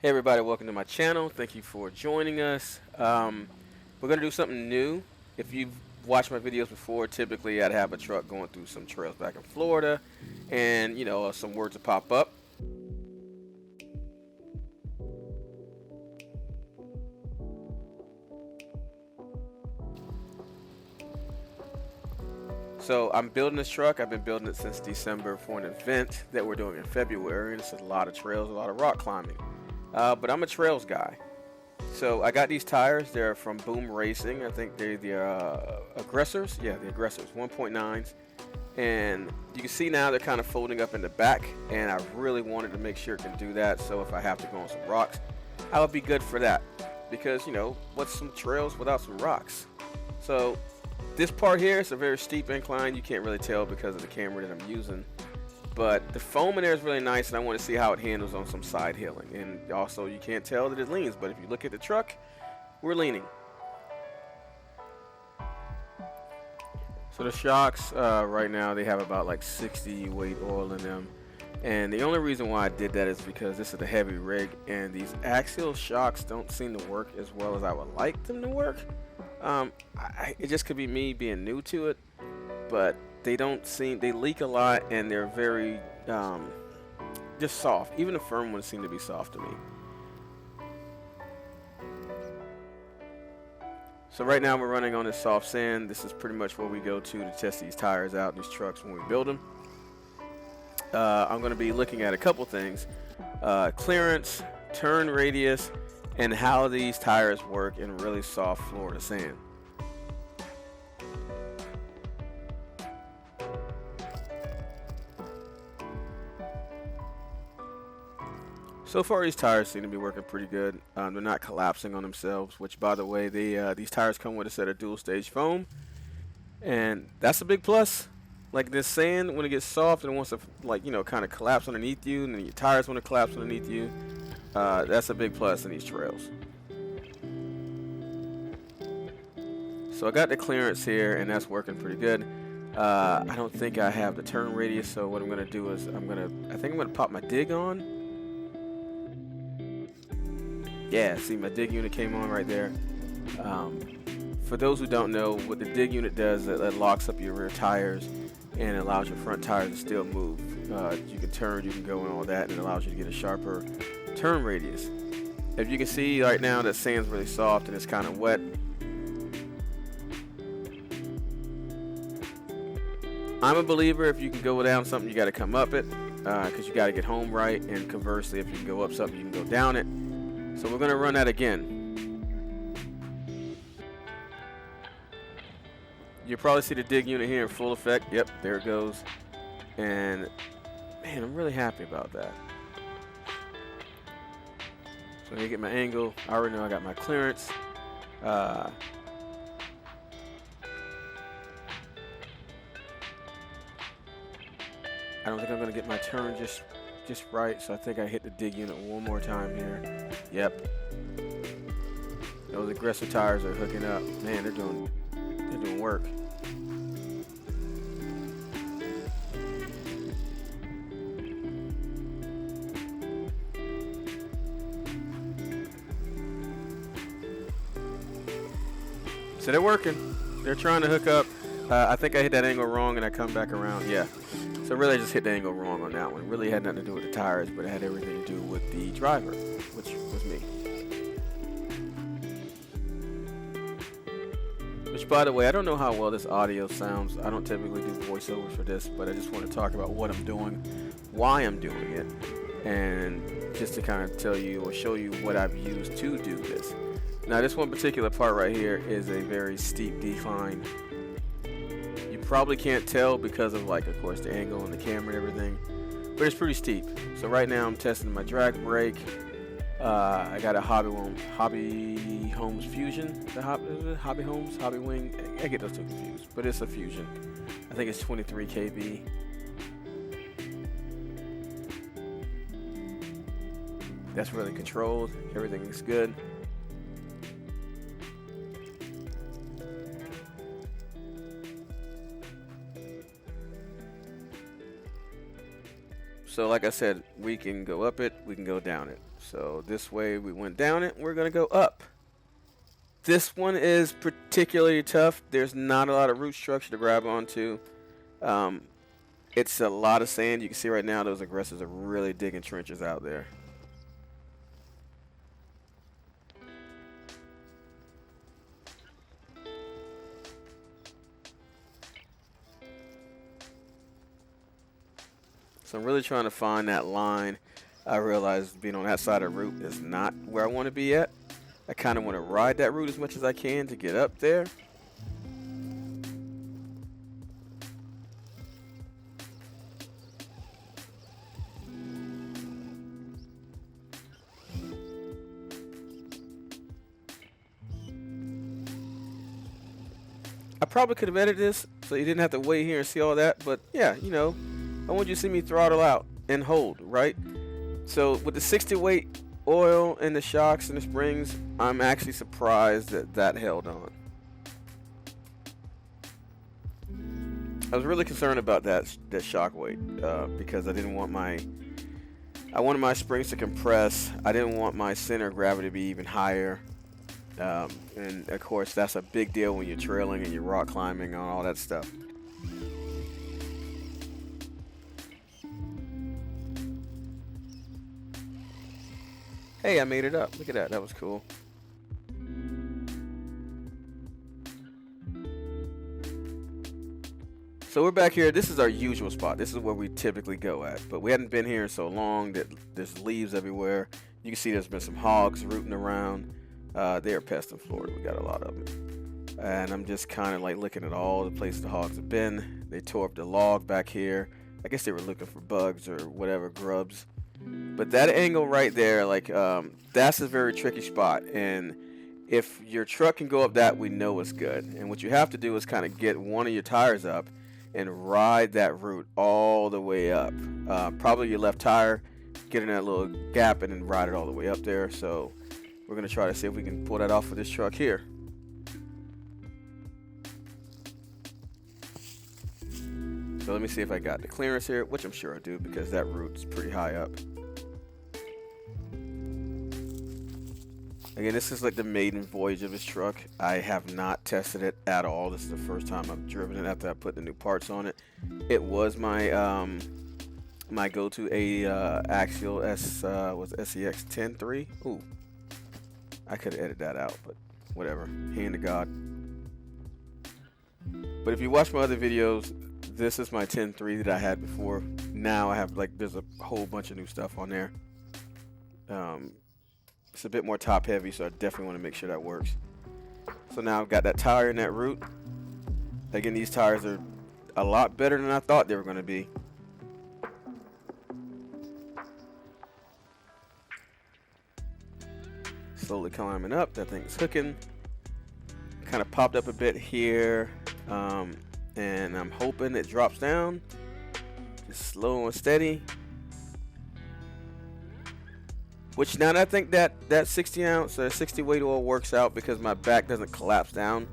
Hey everybody, welcome to my channel. Thank you for joining us. We're going to do something new. If you've watched my videos before, typically I'd have a truck going through some trails back in Florida and, some words to pop up. So I'm building this truck. I've been building it since December for an event that we're doing in February. And it's a lot of trails, a lot of rock climbing. But I'm a trails guy. So I got these tires. They're from Boom Racing. I think they're the Aggressors. Yeah, the Aggressors, 1.9s. And you can see now they're kind of folding up in the back. And I really wanted to make sure it can do that. So if I have to go on some rocks, I would be good for that. Because, what's some trails without some rocks? So this part here is a very steep incline. You can't really tell because of the camera that I'm using. But the foam in there is really nice, and I want to see how it handles on some side hilling. And also, you can't tell that it leans, but if you look at the truck, we're leaning. So the shocks, right now, they have about like 60 weight oil in them. And the only reason why I did that is because this is a heavy rig, and these axial shocks don't seem to work as well as I would like them to work. It just could be me being new to it, but they leak a lot, and they're very just soft. Even the firm ones seem to be soft to me. So right now we're running on this soft sand. This is pretty much where we go to test these tires out, these trucks, when we build them. I'm going to be looking at a couple things: clearance, turn radius, and how these tires work in really soft Florida sand. So far, these tires seem to be working pretty good. They're not collapsing on themselves, which, by the way, these tires come with a set of dual-stage foam, and that's a big plus. Like this sand, when it gets soft and it wants to, kind of collapse underneath you, and then your tires want to collapse underneath you, that's a big plus in these trails. So I got the clearance here, and that's working pretty good. I don't think I have the turn radius, so what I'm going to do is I think I'm going to pop my dig on. Yeah, see, my dig unit came on right there. For those who don't know, what the dig unit does, it locks up your rear tires and allows your front tires to still move. You can turn, you can go, and all that, and it allows you to get a sharper turn radius. If you can see right now, that sand's really soft and it's kind of wet. I'm a believer, if you can go down something, you got to come up it, because you got to get home right. And conversely, if you can go up something, you can go down it. So we're going to run that again. You'll probably see the dig unit here in full effect. Yep, there it goes. And man, I'm really happy about that. So I get my angle. I already know I got my clearance. I don't think I'm going to get my turn just right, so I think I hit the dig unit one more time here. Yep. Those aggressive tires are hooking up. Man, they're doing work. So they're working. They're trying to hook up. I think I hit that angle wrong and I come back around. Yeah. So really I just hit the angle wrong on that one. Really had nothing to do with the tires, but it had everything to do with the driver, which was me. Which, by the way, I don't know how well this audio sounds. I don't typically do voiceovers for this, but I just want to talk about what I'm doing, why I'm doing it, and just to kind of tell you or show you what I've used to do this. Now, this one particular part right here is a very steep decline. You probably can't tell because of, of course, the angle and the camera and everything, but it's pretty steep. So right now I'm testing my drag brake. I got a Hobby Homes Fusion. Hobby Homes, Hobby Wing. I get those two confused, but it's a Fusion. I think it's 23 kb. That's really controlled. Everything is good. So like I said, we can go up it, we can go down it. So this way we went down it. We're going to go up. This one is particularly tough. There's not a lot of root structure to grab onto. It's a lot of sand. You can see right now those aggressors are really digging trenches out there. So I'm really trying to find that line. I realized being on that side of the route is not where I want to be at. I kind of want to ride that route as much as I can to get up there. I probably could have edited this so you didn't have to wait here and see all that, but yeah, you know, I want you to see me throttle out and hold, right? So with the 60 weight oil and the shocks and the springs, I'm actually surprised that that held on. I was really concerned about that shock weight because I wanted my springs to compress. I didn't want my center of gravity to be even higher. And of course that's a big deal when you're trailing and you're rock climbing and all that stuff. Hey, I made it up. Look at that. That was cool. So we're back here. This is our usual spot. This is where we typically go at. But we hadn't been here in so long that there's leaves everywhere. You can see there's been some hogs rooting around. They are pests in Florida. We got a lot of them. And I'm just kind of like looking at all the places the hogs have been. They tore up the log back here. I guess they were looking for bugs or whatever, grubs. But that angle right there, like, that's a very tricky spot. And if your truck can go up that, we know it's good. And what you have to do is kind of get one of your tires up and ride that route all the way up. Probably your left tire, get in that little gap and then ride it all the way up there. So we're going to try to see if we can pull that off with this truck here. So let me see if I got the clearance here, which I'm sure I do because that route's pretty high up. Again, this is like the maiden voyage of this truck. I have not tested it at all. This is the first time I've driven it after I put the new parts on it. It was my my go-to axial was SEX 10.3. Ooh, I could have edited that out, but whatever. Hand to God. But if you watch my other videos, this is my 10.3 that I had before. Now I have, like, there's a whole bunch of new stuff on there. It's a bit more top heavy, so I definitely want to make sure that works. So now I've got that tire in that route. Again, these tires are a lot better than I thought they were going to be. Slowly climbing up. That thing's hooking. Kind of popped up a bit here. And I'm hoping it drops down. Just slow and steady. Which now I think that 60 ounce or 60 weight oil works out because my back doesn't collapse down.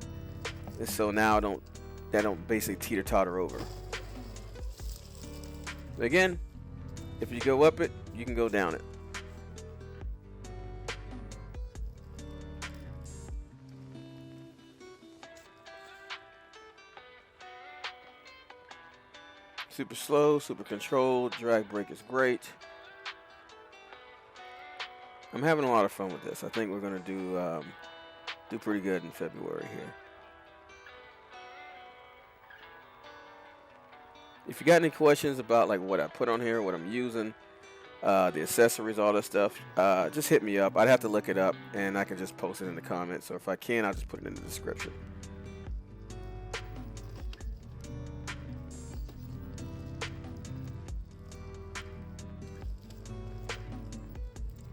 And so now I don't basically teeter-totter over. But again, if you go up it, you can go down it. Super slow, super controlled, drag brake is great. I'm having a lot of fun with this. I think we're gonna do pretty good in February here. If you got any questions about like what I put on here, what I'm using, the accessories, all that stuff, just hit me up. I'd have to look it up and I can just post it in the comments. So if I can, I'll just put it in the description.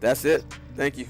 That's it. Thank you.